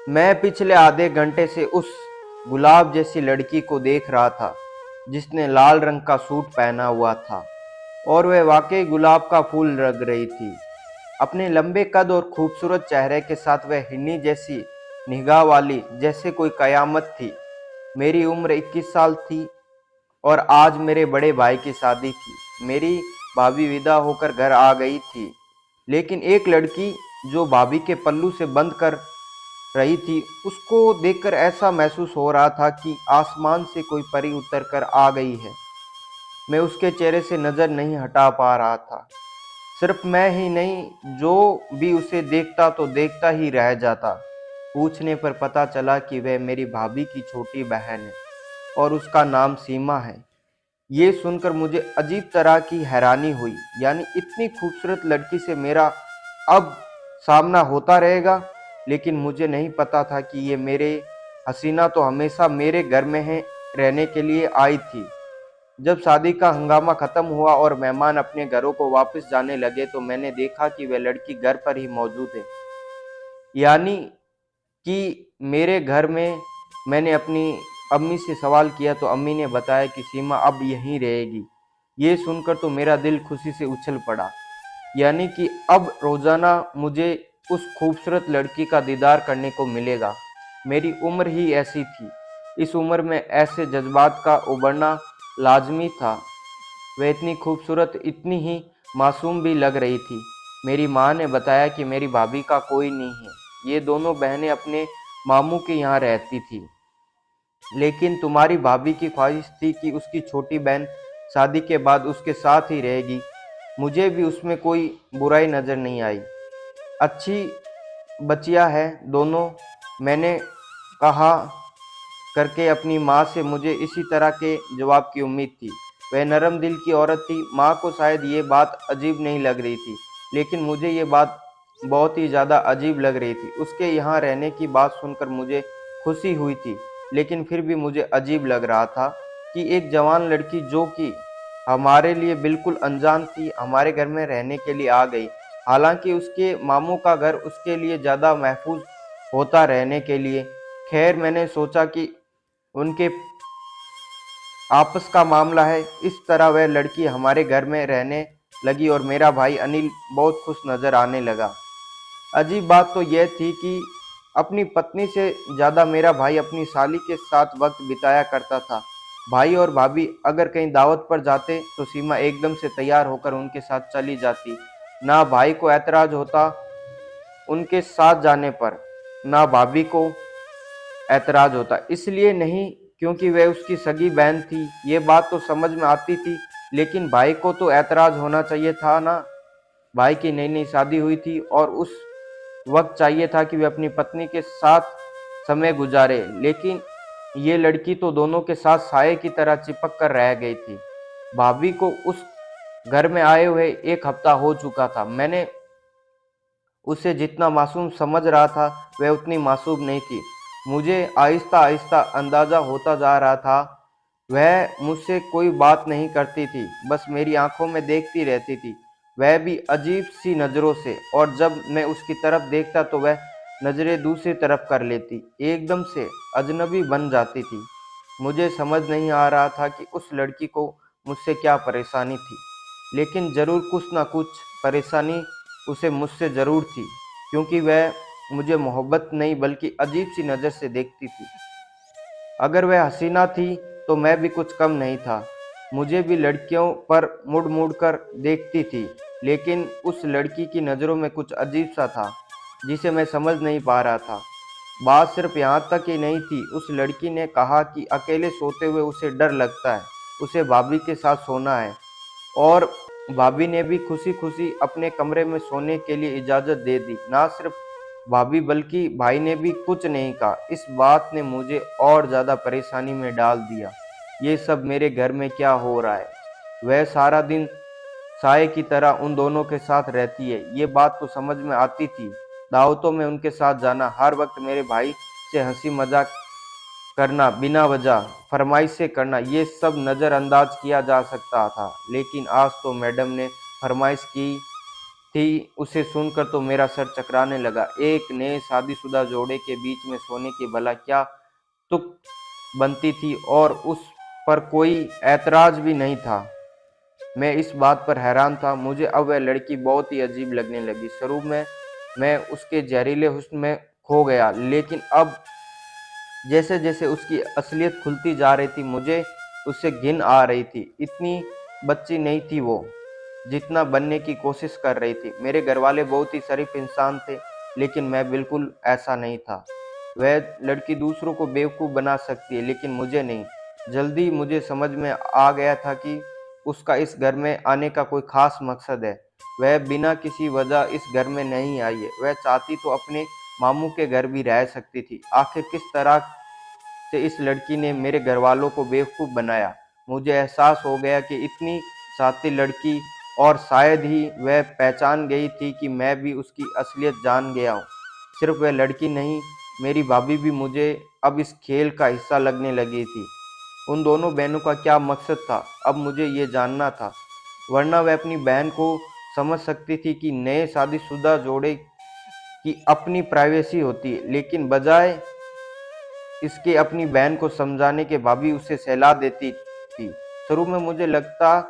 मैं पिछले आधे घंटे से उस गुलाब जैसी लड़की को देख रहा था जिसने लाल रंग का सूट पहना हुआ था और वह वाकई गुलाब का फूल लग रही थी। अपने लंबे कद और खूबसूरत चेहरे के साथ वह हिन्नी जैसी निगाह वाली जैसे कोई कयामत थी। मेरी उम्र 21 साल थी और आज मेरे बड़े भाई की शादी थी। मेरी भाभी विदा होकर घर आ गई थी, लेकिन एक लड़की जो भाभी के पल्लू से बंद कर रही थी, उसको देखकर ऐसा महसूस हो रहा था कि आसमान से कोई परी उतर कर आ गई है। मैं उसके चेहरे से नजर नहीं हटा पा रहा था। सिर्फ मैं ही नहीं, जो भी उसे देखता तो देखता ही रह जाता। पूछने पर पता चला कि वह मेरी भाभी की छोटी बहन है और उसका नाम सीमा है। ये सुनकर मुझे अजीब तरह की हैरानी हुई। यानी इतनी खूबसूरत लड़की से मेरा अब सामना होता रहेगा। लेकिन मुझे नहीं पता था कि ये मेरे हसीना तो हमेशा मेरे घर में है रहने के लिए आई थी। जब शादी का हंगामा खत्म हुआ और मेहमान अपने घरों को वापस जाने लगे तो मैंने देखा कि वह लड़की घर पर ही मौजूद है। यानी कि मेरे घर में मैंने अपनी अम्मी से सवाल किया तो अम्मी ने बताया कि सीमा अब यहीं रहेगी। ये सुनकर तो मेरा दिल खुशी से उछल पड़ा। यानी कि अब रोजाना मुझे उस खूबसूरत लड़की का दीदार करने को मिलेगा। मेरी उम्र ही ऐसी थी। इस उम्र में ऐसे जज्बात का उभरना लाजमी था। वह इतनी खूबसूरत, इतनी ही मासूम भी लग रही थी। मेरी माँ ने बताया कि मेरी भाभी का कोई नहीं है, ये दोनों बहनें अपने मामू के यहाँ रहती थी। लेकिन तुम्हारी भाभी की ख्वाहिश थी कि उसकी छोटी बहन शादी के बाद उसके साथ ही रहेगी। मुझे भी उसमें कोई बुराई नजर नहीं आई। अच्छी बच्चियां है दोनों, मैंने कहा करके अपनी माँ से। मुझे इसी तरह के जवाब की उम्मीद थी। वह नरम दिल की औरत थी। माँ को शायद ये बात अजीब नहीं लग रही थी, लेकिन मुझे ये बात बहुत ही ज़्यादा अजीब लग रही थी। उसके यहाँ रहने की बात सुनकर मुझे खुशी हुई थी, लेकिन फिर भी मुझे अजीब लग रहा था कि एक जवान लड़की जो कि हमारे लिए बिल्कुल अनजान थी, हमारे घर में रहने के लिए आ गई। हालांकि उसके मामू का घर उसके लिए ज़्यादा महफूज होता रहने के लिए। खैर, मैंने सोचा कि उनके आपस का मामला है। इस तरह वह लड़की हमारे घर में रहने लगी और मेरा भाई अनिल बहुत खुश नजर आने लगा। अजीब बात तो यह थी कि अपनी पत्नी से ज्यादा मेरा भाई अपनी साली के साथ वक्त बिताया करता था। भाई और भाभी अगर कहीं दावत पर जाते तो सीमा एकदम से तैयार होकर उनके साथ चली जाती। ना भाई को ऐतराज होता उनके साथ जाने पर, ना भाभी को ऐतराज होता। इसलिए नहीं क्योंकि वह उसकी सगी बहन थी, ये बात तो समझ में आती थी। लेकिन भाई को तो ऐतराज होना चाहिए था ना। भाई की नई नई शादी हुई थी और उस वक्त चाहिए था कि वे अपनी पत्नी के साथ समय गुजारे। लेकिन ये लड़की तो दोनों के साथ साये की तरह चिपक कर रह गई थी। भाभी को उस घर में आए हुए 1 हफ्ता हो चुका था। मैंने उसे जितना मासूम समझ रहा था वह उतनी मासूम नहीं थी। मुझे आहिस्ता आहिस्ता अंदाजा होता जा रहा था। वह मुझसे कोई बात नहीं करती थी, बस मेरी आंखों में देखती रहती थी, वह भी अजीब सी नज़रों से। और जब मैं उसकी तरफ देखता तो वह नज़रें दूसरी तरफ कर लेती, एकदम से अजनबी बन जाती थी। मुझे समझ नहीं आ रहा था कि उस लड़की को मुझसे क्या परेशानी थी, लेकिन ज़रूर कुछ ना कुछ परेशानी उसे मुझसे ज़रूर थी, क्योंकि वह मुझे मोहब्बत नहीं बल्कि अजीब सी नज़र से देखती थी। अगर वह हसीना थी तो मैं भी कुछ कम नहीं था। मुझे भी लड़कियों पर मुड़ मुड़ कर देखती थी, लेकिन उस लड़की की नज़रों में कुछ अजीब सा था जिसे मैं समझ नहीं पा रहा था। बात सिर्फ यहाँ तक ही नहीं थी। उस लड़की ने कहा कि अकेले सोते हुए उसे डर लगता है, उसे भाभी के साथ सोना है। और भाभी ने भी खुशी खुशी अपने कमरे में सोने के लिए इजाज़त दे दी। ना सिर्फ भाभी बल्कि भाई ने भी कुछ नहीं कहा। इस बात ने मुझे और ज़्यादा परेशानी में डाल दिया। ये सब मेरे घर में क्या हो रहा है? वह सारा दिन साये की तरह उन दोनों के साथ रहती है, ये बात तो समझ में आती थी। दावतों में उनके साथ जाना, हर वक्त मेरे भाई से हंसी मजाक करना, बिना वजह फरमाइशें करना, ये सब नज़रअंदाज किया जा सकता था। लेकिन आज तो मैडम ने फरमाइश की थी उसे सुनकर तो मेरा सर चकराने लगा। एक नए शादीशुदा जोड़े के बीच में सोने की भला क्या तुक बनती थी और उस पर कोई ऐतराज भी नहीं था। मैं इस बात पर हैरान था। मुझे अब वह लड़की बहुत ही अजीब लगने लगी। शुरू में मैं उसके जहरीले हुस्न में खो गया, लेकिन अब जैसे जैसे उसकी असलियत खुलती जा रही थी मुझे उससे घिन आ रही थी। इतनी बच्ची नहीं थी वो जितना बनने की कोशिश कर रही थी। मेरे घरवाले बहुत ही शरीफ इंसान थे, लेकिन मैं बिल्कुल ऐसा नहीं था। वह लड़की दूसरों को बेवकूफ़ बना सकती है, लेकिन मुझे नहीं। जल्दी मुझे समझ में आ गया था कि उसका इस घर में आने का कोई खास मकसद है। वह बिना किसी वजह इस घर में नहीं आई है। वह चाहती तो अपने मामू के घर भी रह सकती थी। आखिर किस तरह से इस लड़की ने मेरे घरवालों को बेवकूफ़ बनाया। मुझे एहसास हो गया कि इतनी साथी लड़की, और शायद ही वह पहचान गई थी कि मैं भी उसकी असलियत जान गया हूँ। सिर्फ वह लड़की नहीं, मेरी भाभी भी मुझे अब इस खेल का हिस्सा लगने लगी थी। उन दोनों बहनों का क्या मकसद था, अब मुझे ये जानना था। वरना वह अपनी बहन को समझ सकती थी कि नए शादीशुदा जोड़े की अपनी प्राइवेसी होती है, लेकिन बजाय इसके अपनी बहन को समझाने के भाभी उसे सहला देती थी। शुरू में मुझे लगता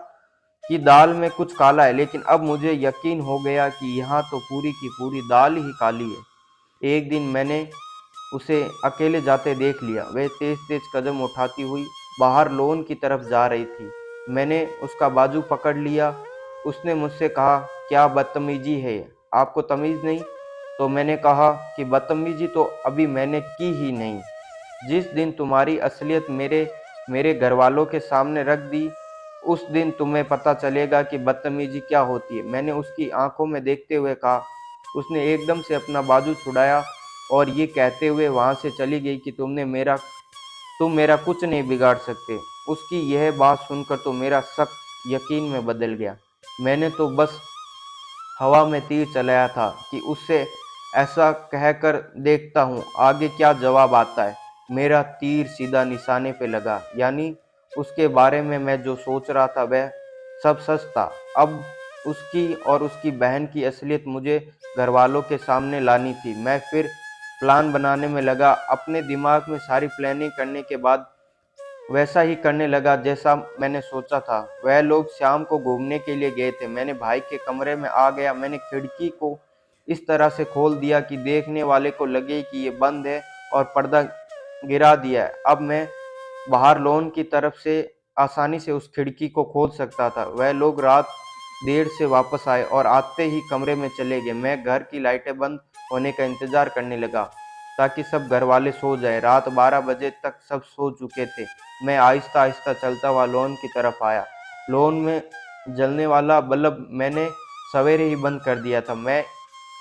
कि दाल में कुछ काला है, लेकिन अब मुझे यकीन हो गया कि यहाँ तो पूरी की पूरी दाल ही काली है। एक दिन मैंने उसे अकेले जाते देख लिया। वह तेज तेज कदम उठाती हुई बाहर लॉन की तरफ जा रही थी। मैंने उसका बाजू पकड़ लिया। उसने मुझसे कहा, क्या बदतमीजी है, आपको तमीज़ नहीं? तो मैंने कहा कि बदतमीजी तो अभी मैंने की ही नहीं। जिस दिन तुम्हारी असलियत मेरे घर वालों के सामने रख दी, उस दिन तुम्हें पता चलेगा कि बदतमीजी क्या होती है। मैंने उसकी आंखों में देखते हुए कहा। उसने एकदम से अपना बाजू छुड़ाया और ये कहते हुए वहां से चली गई कि तुम मेरा कुछ नहीं बिगाड़ सकते। उसकी यह बात सुनकर तो मेरा शक यकीन में बदल गया। मैंने तो बस हवा में तीर चलाया था कि उससे ऐसा कहकर देखता हूँ आगे क्या जवाब आता है। मेरा तीर सीधा निशाने पे लगा। यानी उसके बारे में मैं जो सोच रहा था वह सब सच था। अब उसकी और उसकी बहन की असलियत मुझे घर वालों के सामने लानी थी। मैं फिर प्लान बनाने में लगा। अपने दिमाग में सारी प्लानिंग करने के बाद वैसा ही करने लगा जैसा मैंने सोचा था। वह लोग शाम को घूमने के लिए गए थे। मैंने भाई के कमरे में आ गया। मैंने खिड़की को इस तरह से खोल दिया कि देखने वाले को लगे कि ये बंद है, और पर्दा गिरा दिया है। अब मैं बाहर लॉन की तरफ से आसानी से उस खिड़की को खोल सकता था। वह लोग रात देर से वापस आए और आते ही कमरे में चले गए। मैं घर की लाइटें बंद होने का इंतजार करने लगा ताकि सब घर वाले सो जाए। रात 12 बजे तक सब सो चुके थे। मैं आहिस्ता आहिस्ता चलता हुआ लॉन की तरफ आया। लॉन में जलने वाला बल्ब मैंने सवेरे ही बंद कर दिया था। मैं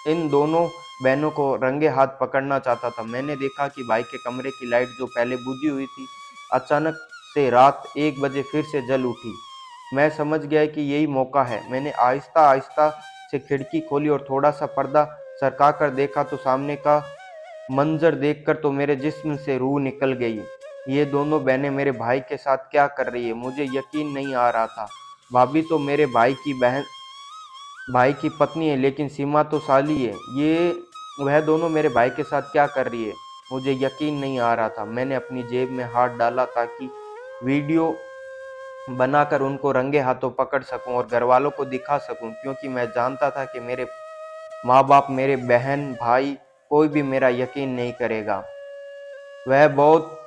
इन दोनों बहनों को रंगे हाथ पकड़ना चाहता था। मैंने देखा कि भाई के कमरे की लाइट जो पहले बुझी हुई थी, अचानक से रात 1 बजे फिर से जल उठी। मैं समझ गया कि यही मौका है। मैंने आहिस्ता आहिस्ता से खिड़की खोली और थोड़ा सा पर्दा सरका कर देखा तो सामने का मंजर देखकर तो मेरे जिस्म से रूह निकल गई। ये दोनों बहनें मेरे भाई के साथ क्या कर रही है, मुझे यकीन नहीं आ रहा था। भाभी तो मेरे भाई की पत्नी है, लेकिन सीमा तो साली है। ये वह दोनों मेरे भाई के साथ क्या कर रही है, मुझे यकीन नहीं आ रहा था। मैंने अपनी जेब में हाथ डाला ताकि वीडियो बनाकर उनको रंगे हाथों पकड़ सकूं और घर वालों को दिखा सकूं, क्योंकि मैं जानता था कि मेरे माँ बाप, मेरे बहन भाई, कोई भी मेरा यकीन नहीं करेगा। वह बहुत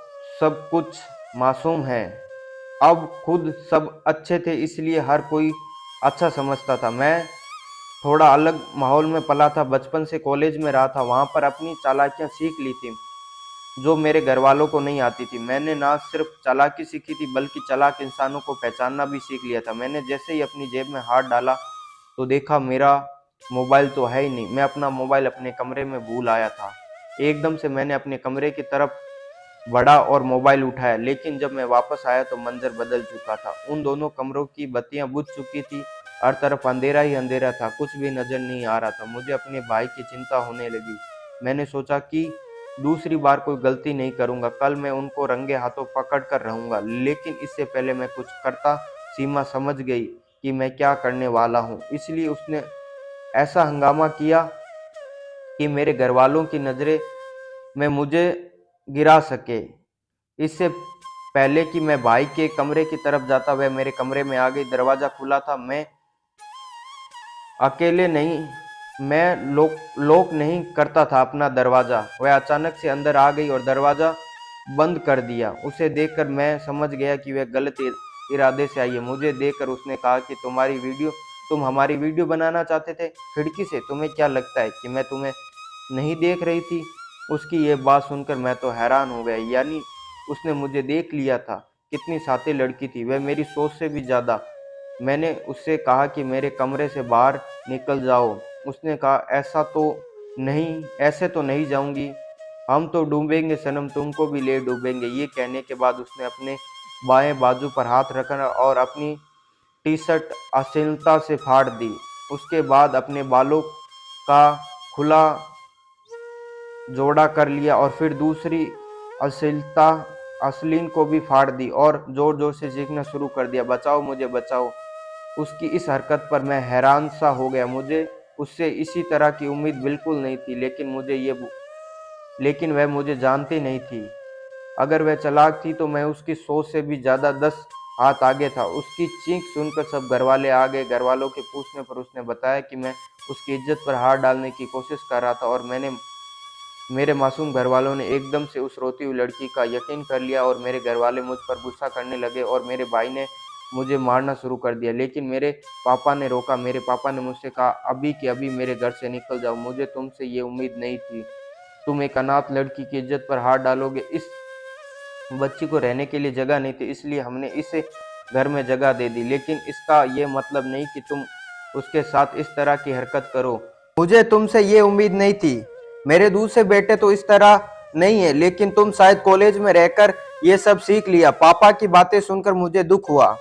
सब कुछ मासूम है। अब खुद सब अच्छे थे इसलिए हर कोई अच्छा समझता था। मैं थोड़ा अलग माहौल में पला था। बचपन से कॉलेज में रहा था, वहाँ पर अपनी चालाकियाँ सीख ली थी जो मेरे घर वालों को नहीं आती थी। मैंने ना सिर्फ चालाकी सीखी थी बल्कि चालाक इंसानों को पहचानना भी सीख लिया था। मैंने जैसे ही अपनी जेब में हाथ डाला तो देखा मेरा मोबाइल तो है ही नहीं। मैं अपना मोबाइल अपने कमरे में भूल आया था। एकदम से मैंने अपने कमरे की तरफ बढ़ा और मोबाइल उठाया, लेकिन जब मैं वापस आया तो मंजर बदल चुका था। उन दोनों कमरों की बत्तियां बुझ चुकी थी। हर तरफ अंधेरा ही अंधेरा था, कुछ भी नजर नहीं आ रहा था। मुझे अपने भाई की चिंता होने लगी। मैंने सोचा कि दूसरी बार कोई गलती नहीं करूंगा। कल मैं उनको रंगे हाथों पकड़ कर रहूंगा, लेकिन इससे पहले मैं कुछ करता। सीमा समझ गई कि मैं क्या करने वाला हूँ, इसलिए उसने ऐसा हंगामा किया कि मेरे घर वालों की नज़रें में मुझे गिरा सके। इससे पहले कि मैं भाई के कमरे की तरफ जाता, वह मेरे कमरे में आ गई। दरवाज़ा खुला था। मैं अकेले नहीं, मैं लॉक नहीं करता था अपना दरवाज़ा। वह अचानक से अंदर आ गई और दरवाज़ा बंद कर दिया। उसे देखकर मैं समझ गया कि वह गलत इरादे से आई है। मुझे देखकर उसने कहा कि तुम हमारी वीडियो बनाना चाहते थे खिड़की से? तुम्हें क्या लगता है कि मैं तुम्हें नहीं देख रही थी? उसकी ये बात सुनकर मैं तो हैरान हो गया। यानी उसने मुझे देख लिया था। कितनी शातिर लड़की थी वह, मेरी सोच से भी ज़्यादा। मैंने उससे कहा कि मेरे कमरे से बाहर निकल जाओ। उसने कहा ऐसे तो नहीं जाऊंगी। हम तो डूबेंगे सनम, तुमको भी ले डूबेंगे। ये कहने के बाद उसने अपने बाएं बाजू पर हाथ रखा और अपनी टी शर्ट अश्लीलता से फाड़ दी। उसके बाद अपने बालों का खुला जोड़ा कर लिया और फिर दूसरी अश्लील को भी फाड़ दी और जोर जोर से चीखना शुरू कर दिया, बचाओ मुझे बचाओ। उसकी इस हरकत पर मैं हैरान सा हो गया। मुझे उससे इसी तरह की उम्मीद बिल्कुल नहीं थी, लेकिन वह मुझे जानती नहीं थी। अगर वह चालाक थी तो मैं उसकी सोच से भी ज्यादा 10 हाथ आगे था। उसकी चीख सुनकर सब घरवाले आ गए। घरवालों के पूछने पर उसने बताया कि मैं उसकी इज्जत पर हाथ डालने की कोशिश कर रहा था और मेरे मासूम घरवालों ने एकदम से उस रोती हुई लड़की का यकीन कर लिया और मेरे घरवाले मुझ पर गुस्सा करने लगे और मेरे भाई ने मुझे मारना शुरू कर दिया। लेकिन मेरे पापा ने रोका। मेरे पापा ने मुझसे कहा, अभी के अभी मेरे घर से निकल जाओ। मुझे तुमसे ये उम्मीद नहीं थी। तुम एक अनाथ लड़की की इज्जत पर हाथ डालोगे। इस बच्ची को रहने के लिए जगह नहीं थी, इसलिए हमने इसे घर में जगह दे दी। लेकिन इसका ये मतलब नहीं कि तुम उसके साथ इस तरह की हरकत करो। मुझे तुमसे ये उम्मीद नहीं थी। मेरे दूसरे बेटे तो इस तरह नहीं है, लेकिन तुम शायद कॉलेज में रहकर ये सब सीख लिया। पापा की बातें सुनकर मुझे दुख हुआ।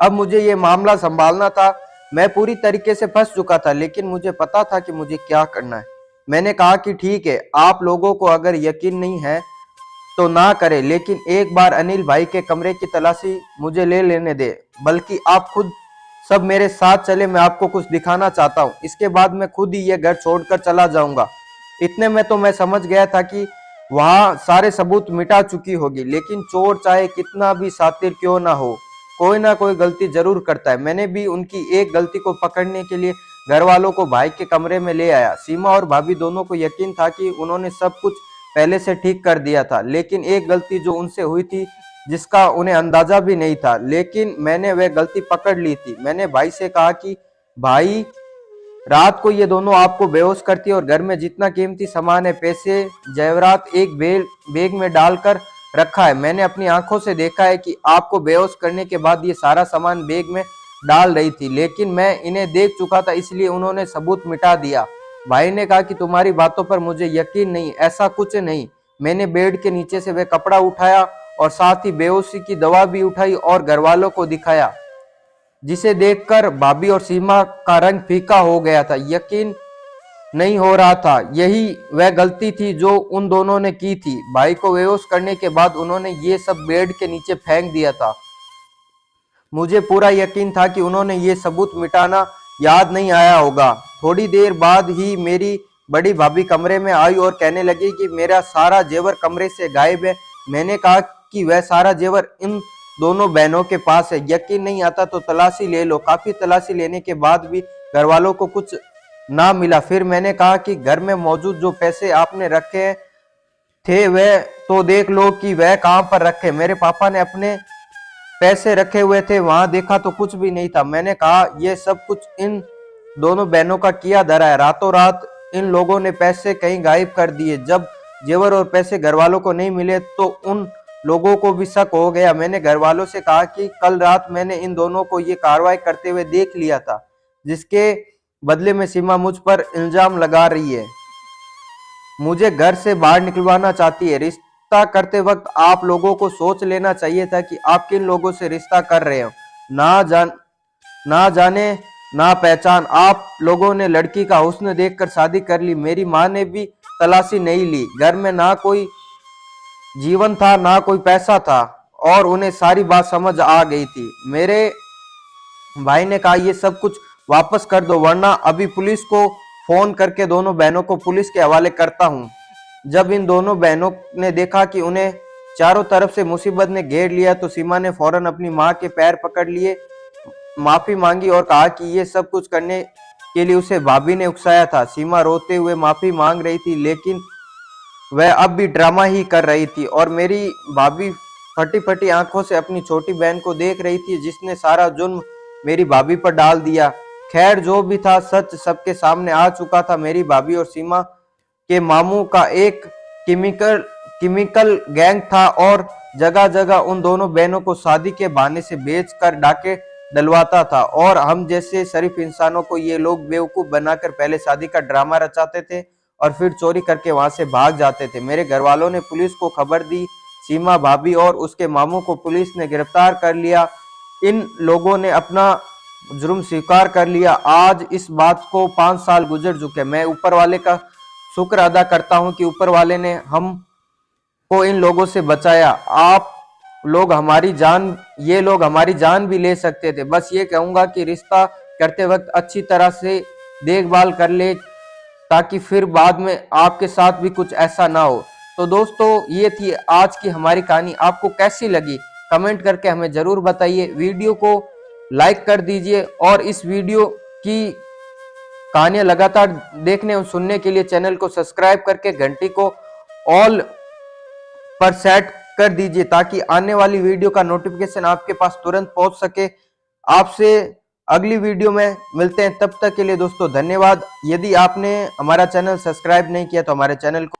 अब मुझे ये मामला संभालना था। मैं पूरी तरीके से फंस चुका था, लेकिन मुझे पता था कि मुझे क्या करना है। मैंने कहा कि ठीक है, आप लोगों को अगर यकीन नहीं है तो ना करे, लेकिन एक बार अनिल भाई के कमरे की तलाशी मुझे ले लेने दे। बल्कि आप खुद सब मेरे साथ चले, मैं आपको कुछ दिखाना चाहता हूँ। इसके बाद मैं खुद ही ये घर छोड़कर चला जाऊंगा। इतने में तो मैं समझ गया था कि वहां सारे सबूत मिटा चुकी होगी, लेकिन चोर चाहे कितना भी शातिर क्यों ना हो, कोई ना कोई गलती जरूर करता है। मैंने भी उनकी एक गलती को पकड़ने के लिए घर वालों को भाई के कमरे में ले आया। सीमा और भाभी दोनों को यकीन था कि उन्होंने सब कुछ पहले से ठीक कर दिया था, लेकिन एक गलती जो उनसे हुई थी जिसका उन्हें अंदाजा भी नहीं था, लेकिन मैंने वह गलती पकड़ ली थी। मैंने भाई से कहा कि भाई, रात को ये दोनों आपको बेहोश करती है और घर में जितना कीमती सामान है, पैसे जेवरात, एक बैग में डालकर रखा है। मैंने अपनी आंखों से देखा है कि आपको बेहोश करने के बाद ये सारा सामान बैग में डाल रही थी, लेकिन मैं इन्हें देख चुका था, इसलिए उन्होंने सबूत मिटा दिया। भाई ने कहा कि तुम्हारी बातों पर मुझे यकीन नहीं, ऐसा कुछ नहीं। मैंने बेड के नीचे से वह कपड़ा उठाया और साथ ही बेहोशी की दवा भी उठाई और घर वालों को दिखाया, जिसे देखकर भाभी और सीमा का रंग फीका हो गया था। यकीन नहीं हो रहा था यही वह गलती थी जो उन दोनों ने की थी। भाई को बेहोश करने के बाद उन्होंने ये सब बेड के नीचे फेंक दिया था। मुझे पूरा यकीन था कि उन्होंने ये सबूत मिटाना याद नहीं आया होगा। थोड़ी देर बाद ही मेरी बड़ी भाभी कमरे में आई और कहने लगी कि मेरा सारा जेवर कमरे से गायब है। मैंने कहा कि वह सारा जेवर इन दोनों बहनों के पास है। यकीन नहीं आता तो तलाशी ले लो। काफी तलाशी लेने के बाद भी घर वालों को कुछ ना मिला। फिर मैंने कहा कि घर में मौजूद जो पैसे आपने रखे थे वह तो देख लो कि वह कहां पर रखे। मेरे पापा ने अपने पैसे रखे हुए थे, वहां देखा तो कुछ भी नहीं था। मैंने कहा यह सब कुछ इन दोनों बहनों का किया धरा है। रातों रात इन लोगों ने पैसे कहीं गायब कर दिए। जब जेवर और पैसे घर वालों को नहीं मिले तो उन लोगों को भी शक हो गया। मैंने घर वालों से कहा कि कल रात मैंने इन दोनों को ये कार्रवाई करते हुए देख लिया था, जिसके बदले में सीमा मुझ पर इल्जाम लगा रही है, मुझे घर से बाहर निकलवाना चाहती है। रिश्ता करते वक्त आप लोगों को सोच लेना चाहिए था कि आप किन लोगों से रिश्ता कर रहे हो। ना जाने ना पहचान, आप लोगों ने लड़की का हुस्न देखकर शादी कर ली। मेरी माँ ने भी तलाशी नहीं ली। घर में ना कोई जीवन था ना कोई पैसा था और उन्हें सारी बात समझ आ गई थी। मेरे भाई ने कहा ये सब कुछ वापस कर दो, वरना अभी पुलिस को फोन करके दोनों बहनों को पुलिस के हवाले करता हूँ। जब इन दोनों बहनों ने देखा कि उन्हें चारों तरफ से मुसीबत ने घेर लिया तो सीमा ने फौरन अपनी माँ के पैर पकड़ लिए, माफी मांगी और कहा कि ये सब कुछ करने के लिए उसे भाभी ने उकसाया था। सीमा रोते हुए माफी मांग रही थी, लेकिन वह अब भी ड्रामा ही कर रही थी और मेरी भाभी फटी फटी आंखों से अपनी छोटी बहन को देख रही थी, जिसने सारा जुर्म मेरी भाभी पर डाल दिया। खैर, जो भी था, सच सबके सामने आ चुका था। मेरी भाभी और सीमा के मामू का एक केमिकल गैंग था और जगह जगह उन दोनों बहनों को शादी के बहाने से बेचकर डाके डलवाता था, और हम जैसे शरीफ इंसानों को ये लोग बेवकूफ बनाकर पहले शादी का ड्रामा रचाते थे और फिर चोरी करके वहां से भाग जाते थे। मेरे घर वालों ने पुलिस को खबर दी। सीमा भाभी और उसके मामू को पुलिस ने गिरफ्तार कर लिया। इन लोगों ने अपना जुर्म स्वीकार कर लिया। आज इस बात को 5 साल गुजर चुके। मैं ऊपर वाले का शुक्र अदा करता हूं कि ऊपर वाले ने हमको इन लोगों से बचाया। आप लोग हमारी जान, ये लोग हमारी जान भी ले सकते थे। बस ये कहूंगा कि रिश्ता करते वक्त अच्छी तरह से देखभाल कर ले, ताकि फिर बाद में आपके साथ भी कुछ ऐसा ना हो। तो दोस्तों, ये थी आज की हमारी कहानी। आपको कैसी लगी कमेंट करके हमें जरूर बताइए। वीडियो को लाइक कर दीजिए और इस वीडियो की कहानियां लगातार देखने और सुनने के लिए चैनल को सब्सक्राइब करके घंटी को ऑल पर सेट कर दीजिए, ताकि आने वाली वीडियो का नोटिफिकेशन आपके पास तुरंत पहुंच सके। आपसे अगली वीडियो में मिलते हैं, तब तक के लिए दोस्तों धन्यवाद। यदि आपने हमारा चैनल सब्सक्राइब नहीं किया तो हमारे चैनल को